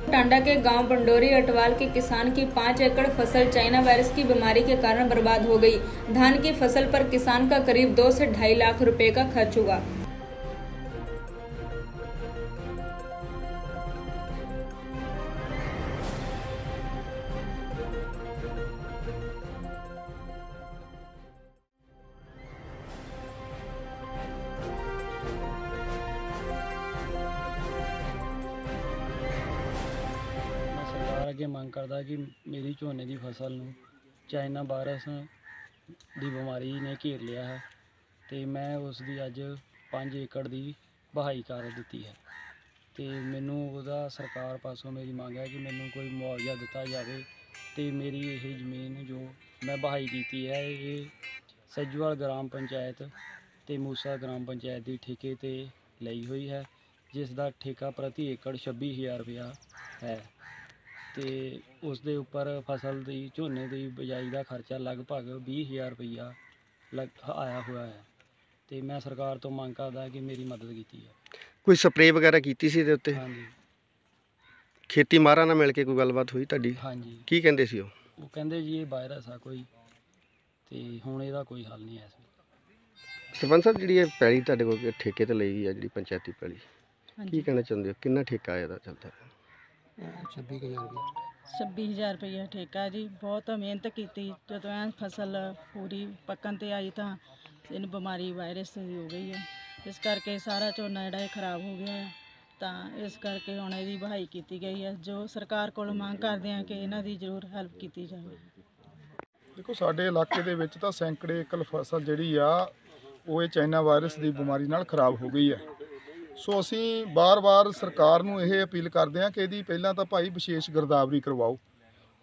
टांडा के गांव पंडोरी अटवाल के किसान की 5 एकड़ फसल चाइना वायरस की बीमारी के कारण बर्बाद हो गई। धान की फसल पर किसान का करीब 2 से 2.5 लाख रुपए का खर्च हुआ। सरकार अगे मंग करदा कि मेरी झोने की फसल नूं चाइना वायरस की बीमारी ने घेर लिया है तो मैं उसकी अज 5 एकड़ की बहाई कर दी है। तो मैनू उहदा सरकार पासों मेरी मांग है कि मैनू कोई मुआवजा दिता जाए। तो मेरी ये जमीन जो मैं बहाई की है ये सैजूवाल ग्राम पंचायत ते मूसा ग्राम पंचायत की ठेके ते लई हुई है, जिसका ठेका प्रति एकड़ 26,000 रुपया है। तो उस दे उपर फसल की झोने की बिजाई का खर्चा लगभग 20,000 रुपया आया हुआ है। तो मैं सरकार तो मांग करदा कि मेरी मदद की है। कोई स्प्रे वगैरह की सी दे उत्ते? हाँ जी। खेती मारा ना मिल के कोई गलबात हुई तुहाडी? हाँ जी। की कहंदे सी वो कहंदे जी ये वायरस आ कोई, तो हुण इहदा कोई हल नहीं है। सरपंच साहब जी पैली तुहाडे कोल ठेके ते लई है जी पंचायती पैली, की कहना चाहुंदे हो किन्ना ठेका इहदा चलदा? 26,000 रुपया ठेका जी। बहुत मेहनत की जो फसल पूरी पकन ते आई तो इन बीमारी वायरस हो गई है, इस करके सारा झोना जिहड़ा खराब हो गया है। तो इस करके हुण इहदी बहाई की गई है। जो सरकार कोल मांग करदे हैं कि इन्हां दी जरूर हैल्प की जाए। देखो साडे इलाके दे विच तां सैकड़े एकड़ फसल जिहड़ी आ ਉਹ ਇਹ ਚਾਈਨਾ ਵਾਇਰਸ ਦੀ ਬਿਮਾਰੀ ਨਾਲ ਖਰਾਬ ਹੋ ਗਈ ਹੈ। ਸੋ ਅਸੀਂ ਬਾਰ-ਬਾਰ ਸਰਕਾਰ ਨੂੰ ਇਹ ਅਪੀਲ ਕਰਦੇ ਹਾਂ ਕਿ ਇਹਦੀ ਪਹਿਲਾਂ ਤਾਂ ਭਾਈ ਵਿਸ਼ੇਸ਼ ਗਿਰਦਾਵਰੀ ਕਰਵਾਓ।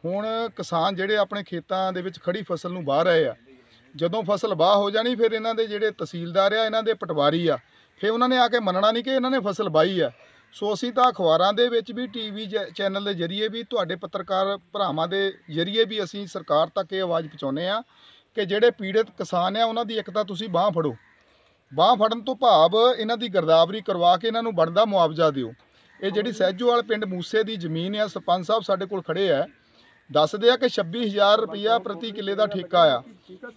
ਹੁਣ ਕਿਸਾਨ ਜਿਹੜੇ ਆਪਣੇ ਖੇਤਾਂ ਦੇ ਵਿੱਚ ਖੜੀ ਫਸਲ ਨੂੰ ਵਾਹ ਰਹੇ ਆ, ਜਦੋਂ ਫਸਲ ਵਾਹ ਹੋ ਜਾਣੀ ਫਿਰ ਇਹਨਾਂ ਦੇ ਜਿਹੜੇ ਤਹਿਸੀਲਦਾਰ ਆ, ਇਹਨਾਂ ਦੇ ਪਟਵਾਰੀ ਆ, ਫਿਰ ਉਹਨਾਂ ਨੇ ਆ ਕੇ ਮੰਨਣਾ ਨਹੀਂ ਕਿ ਇਹਨਾਂ ਨੇ ਫਸਲ ਵਾਹੀ ਆ। ਸੋ ਅਸੀਂ ਤਾਂ ਅਖਬਾਰਾਂ ਦੇ ਵਿੱਚ ਵੀ ਟੀਵੀ ਚੈਨਲ ਦੇ ਜ਼ਰੀਏ ਵੀ ਤੁਹਾਡੇ ਪੱਤਰਕਾਰ ਭਰਾਵਾਂ ਦੇ ਜ਼ਰੀਏ ਵੀ ਅਸੀਂ ਸਰਕਾਰ ਤੱਕ ਇਹ ਆਵਾਜ਼ ਪਹੁੰਚਾਉਂਦੇ ਆ कि ਜਿਹੜੇ ਪੀੜਤ ਕਿਸਾਨ ਆ ਉਹਨਾਂ ਦੀ ਇੱਕ ਤਾਂ ਤੁਸੀਂ ਬਾਂਹ ਫੜੋ। ਬਾਂਹ ਫੜਨ ਤੋਂ ਭਾਵ ਇਹਨਾਂ ਦੀ ਗਿਰਦਾਵਰੀ ਕਰਵਾ ਕੇ ਇਹਨਾਂ ਨੂੰ ਬਣਦਾ ਮੁਆਵਜ਼ਾ ਦਿਓ। ਇਹ ਜਿਹੜੀ ਸਹਿਜੋਵਾਲ ਪਿੰਡ ਮੂਸੇ ਦੀ ਜ਼ਮੀਨ ਆ, ਸਰਪੰਚ ਸਾਹਿਬ ਸਾਡੇ ਕੋਲ ਖੜੇ ਆ, ਦੱਸਦੇ ਆ ਕਿ 26,000 ਰੁਪਇਆ ਪ੍ਰਤੀ ਕਿੱਲੇ ਦਾ ਠੇਕਾ ਆ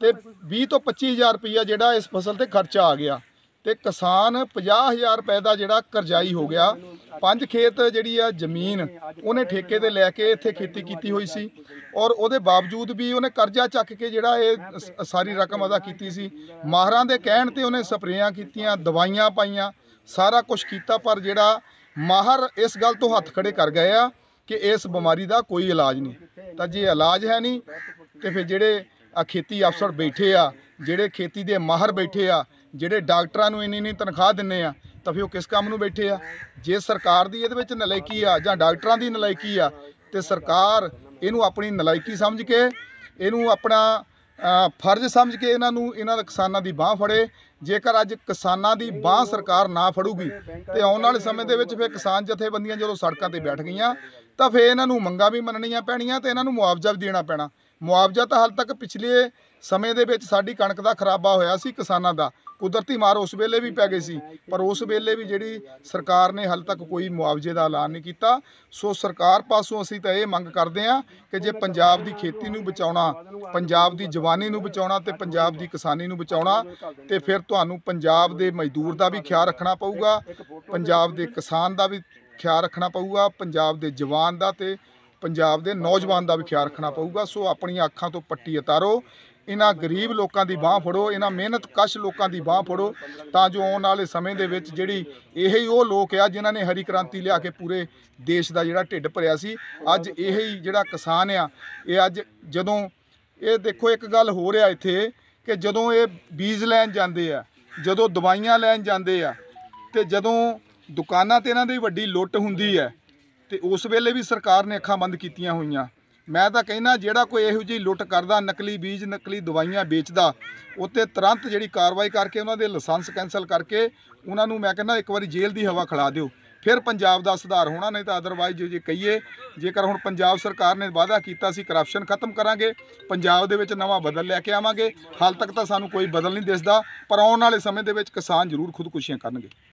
ਤੇ 20 ਤੋਂ 25,000 ਰੁਪਇਆ ਜਿਹੜਾ ਇਸ ਫਸਲ ਤੇ ਖਰਚਾ ਆ ਗਿਆ ਤੇ ਕਿਸਾਨ 50,000 ਰੁਪਏ ਦਾ ਜਿਹੜਾ ਕਰਜ਼ਾਈ ਹੋ ਗਿਆ। 5 ਖੇਤ ਜਿਹੜੀ ਆ ਜ਼ਮੀਨ ਉਹਨੇ ਠੇਕੇ ਤੇ ਲੈ ਕੇ ਇੱਥੇ ਖੇਤੀ ਕੀਤੀ ਹੋਈ ਸੀ ਔਰ ਉਹਦੇ ਬਾਵਜੂਦ ਵੀ ਉਹਨੇ ਕਰਜ਼ਾ ਚੱਕ ਕੇ ਜਿਹੜਾ ਇਹ ਸਾਰੀ ਰਕਮ ਅਦਾ ਕੀਤੀ ਸੀ। ਮਾਹਰਾਂ ਦੇ ਕਹਿਣ ਤੇ ਉਹਨੇ ਸਪਰੇਆਂ ਕੀਤੀਆਂ, ਦਵਾਈਆਂ ਪਾਈਆਂ, ਸਾਰਾ ਕੁਝ ਕੀਤਾ, ਪਰ ਜਿਹੜਾ ਮਾਹਰ ਇਸ ਗੱਲ ਤੋਂ ਹੱਥ ਖੜੇ ਕਰ ਗਏ ਆ ਕਿ ਇਸ ਬਿਮਾਰੀ ਦਾ ਕੋਈ ਇਲਾਜ ਨਹੀਂ। ਤਾਂ ਜੇ ਇਲਾਜ ਹੈ ਨਹੀਂ ਤੇ ਫਿਰ ਜਿਹੜੇ ਖੇਤੀ ਅਫਸਰ ਬੈਠੇ ਆ, ਜਿਹੜੇ ਖੇਤੀ ਦੇ ਮਾਹਰ ਬੈਠੇ ਆ, ਜਿਹੜੇ ਡਾਕਟਰਾਂ ਨੂੰ ਇੰਨੀ ਤਨਖਾਹ ਦਿੰਦੇ ਆ, ਤਾਂ ਫਿਰ ਉਹ ਕਿਸ ਕੰਮ ਨੂੰ ਬੈਠੇ ਆ? ਜੇ ਸਰਕਾਰ ਦੀ ਇਹਦੇ ਵਿੱਚ ਨਲਾਇਕੀ ਆ ਜਾਂ ਡਾਕਟਰਾਂ ਦੀ ਨਲਾਇਕੀ ਆ ਤੇ ਸਰਕਾਰ ਇਹਨੂੰ ਆਪਣੀ ਨਲਾਇਕੀ ਸਮਝ ਕੇ, ਇਹਨੂੰ ਆਪਣਾ ਫਰਜ਼ ਸਮਝ ਕੇ ਇਹਨਾਂ ਕਿਸਾਨਾਂ ਦੀ ਬਾਂਹ ਫੜੇ। ਜੇਕਰ ਅੱਜ ਕਿਸਾਨਾਂ ਦੀ ਬਾਂਹ ਸਰਕਾਰ ਨਾ ਫੜੂਗੀ ਤੇ ਆਉਣ ਵਾਲੇ ਸਮੇਂ ਦੇ ਵਿੱਚ ਫਿਰ ਕਿਸਾਨ ਜਥੇਬੰਦੀਆਂ ਜਦੋਂ ਸੜਕਾਂ ਤੇ ਬੈਠ ਗਈਆਂ ਤਾਂ ਫਿਰ ਇਹਨਾਂ ਨੂੰ ਮੰਗਾਂ ਵੀ ਮੰਨਣੀਆਂ ਪੈਣੀਆਂ ਤੇ ਇਹਨਾਂ ਨੂੰ ਮੁਆਵਜ਼ਾ ਵੀ ਦੇਣਾ ਪੈਣਾ। ਮੁਆਵਜ਼ਾ ਤਾਂ ਹਾਲ ਤੱਕ ਪਿਛਲੇ ਸਮੇਂ ਦੇ ਵਿੱਚ ਸਾਡੀ ਕਣਕ ਦਾ ਖਰਾਬਾ ਹੋਇਆ ਸੀ ਕਿਸਾਨਾਂ ਦਾ, ਕੁਦਰਤੀ ਮਾਰ ਉਸ ਵੇਲੇ ਵੀ ਪੈ ਗਈ ਸੀ, ਪਰ ਉਸ ਵੇਲੇ ਵੀ ਜਿਹੜੀ ਸਰਕਾਰ ਨੇ ਹਾਲੇ ਤੱਕ ਕੋਈ ਮੁਆਵਜ਼ੇ ਦਾ ਐਲਾਨ ਨਹੀਂ ਕੀਤਾ। ਸੋ ਸਰਕਾਰ ਪਾਸੋਂ ਅਸੀਂ ਤਾਂ ਇਹ ਮੰਗ ਕਰਦੇ ਹਾਂ ਕਿ ਜੇ ਪੰਜਾਬ ਦੀ ਖੇਤੀ ਨੂੰ ਬਚਾਉਣਾ, ਪੰਜਾਬ ਦੀ ਜਵਾਨੀ ਨੂੰ ਬਚਾਉਣਾ ਤੇ ਪੰਜਾਬ ਦੀ ਕਿਸਾਨੀ ਨੂੰ ਬਚਾਉਣਾ ਤੇ ਫਿਰ ਤੁਹਾਨੂੰ ਪੰਜਾਬ ਦੇ ਮਜ਼ਦੂਰ ਦਾ ਵੀ ਖਿਆਲ ਰੱਖਣਾ ਪਊਗਾ, ਪੰਜਾਬ ਦੇ ਕਿਸਾਨ ਦਾ ਵੀ ਖਿਆਲ ਰੱਖਣਾ ਪਊਗਾ, ਪੰਜਾਬ ਦੇ ਜਵਾਨ ਦਾ ਤੇ ਪੰਜਾਬ ਦੇ ਨੌਜਵਾਨ ਦਾ ਵੀ ਖਿਆਲ ਰੱਖਣਾ ਪਊਗਾ। ਸੋ ਆਪਣੀਆਂ ਅੱਖਾਂ ਤੋਂ ਪੱਟੀ ਉਤਾਰੋ, ਇਹਨਾਂ ਗਰੀਬ ਲੋਕਾਂ ਦੀ ਬਾਂਹ ਫੜੋ, ਇਹਨਾਂ ਮਿਹਨਤਕਸ਼ ਲੋਕਾਂ ਦੀ ਬਾਂਹ ਫੜੋ, ਤਾਂ ਜੋ ਆਉਣ ਵਾਲੇ ਸਮੇਂ ਦੇ ਵਿੱਚ ਜਿਹੜੀ ਇਹੀ ਉਹ ਲੋਕ ਆ ਜਿਨ੍ਹਾਂ ਨੇ ਹਰੀ ਕ੍ਰਾਂਤੀ ਲਿਆ ਕੇ ਪੂਰੇ ਦੇਸ਼ ਦਾ ਜਿਹੜਾ ਢਿੱਡ ਭਰਿਆ ਸੀ, ਅੱਜ ਇਹੀ ਜਿਹੜਾ ਕਿਸਾਨ ਆ ਇਹ ਅੱਜ ਜਦੋਂ ਇਹ ਦੇਖੋ ਇੱਕ ਗੱਲ ਹੋ ਰਿਹਾ ਇੱਥੇ ਕਿ ਜਦੋਂ ਇਹ ਬੀਜ ਲੈਣ ਜਾਂਦੇ ਆ, ਜਦੋਂ ਦਵਾਈਆਂ ਲੈਣ ਜਾਂਦੇ ਆ ਤੇ ਜਦੋਂ ਦੁਕਾਨਾਂ ਤੇ ਇਹਨਾਂ ਦੀ ਵੱਡੀ ਲੁੱਟ ਹੁੰਦੀ ਹੈ ਤੇ ਉਸ ਵੇਲੇ ਵੀ ਸਰਕਾਰ ਨੇ ਅੱਖਾਂ ਬੰਦ ਕੀਤੀਆਂ ਹੋਈਆਂ। ਮੈਂ ਤਾਂ ਕਹਿੰਦਾ ਜਿਹੜਾ ਕੋਈ ਇਹੋ ਜਿਹੀ ਲੁੱਟ ਕਰਦਾ, ਨਕਲੀ ਬੀਜ ਨਕਲੀ ਦਵਾਈਆਂ ਵੇਚਦਾ, ਉੱਤੇ ਤੁਰੰਤ ਜਿਹੜੀ ਕਾਰਵਾਈ ਕਰਕੇ ਉਹਨਾਂ ਦੇ ਲਾਇਸੈਂਸ ਕੈਂਸਲ ਕਰਕੇ ਉਹਨਾਂ ਨੂੰ ਮੈਂ ਕਹਿੰਦਾ ਇੱਕ ਵਾਰੀ ਜੇਲ੍ਹ ਦੀ ਹਵਾ ਖਿਲਾ ਦਿਓ, ਫਿਰ ਪੰਜਾਬ ਦਾ ਸੁਧਾਰ ਹੋਣਾ। ਨਹੀਂ ਤਾਂ ਅਦਰਵਾਈਜ਼ ਜੇ ਕਹੀਏ, ਜੇਕਰ ਹੁਣ ਪੰਜਾਬ ਸਰਕਾਰ ਨੇ ਵਾਅਦਾ ਕੀਤਾ ਸੀ ਕਰਪਸ਼ਨ ਖਤਮ ਕਰਾਂਗੇ, ਪੰਜਾਬ ਦੇ ਵਿੱਚ ਨਵਾਂ ਬਦਲ ਲੈ ਕੇ ਆਵਾਂਗੇ, ਹਾਲ ਤੱਕ ਤਾਂ ਸਾਨੂੰ ਕੋਈ ਬਦਲ ਨਹੀਂ ਦਿਸਦਾ, ਪਰ ਆਉਣ ਵਾਲੇ ਸਮੇਂ ਦੇ ਵਿੱਚ ਕਿਸਾਨ ਜ਼ਰੂਰ ਖੁਦਕੁਸ਼ੀਆਂ ਕਰਨਗੇ।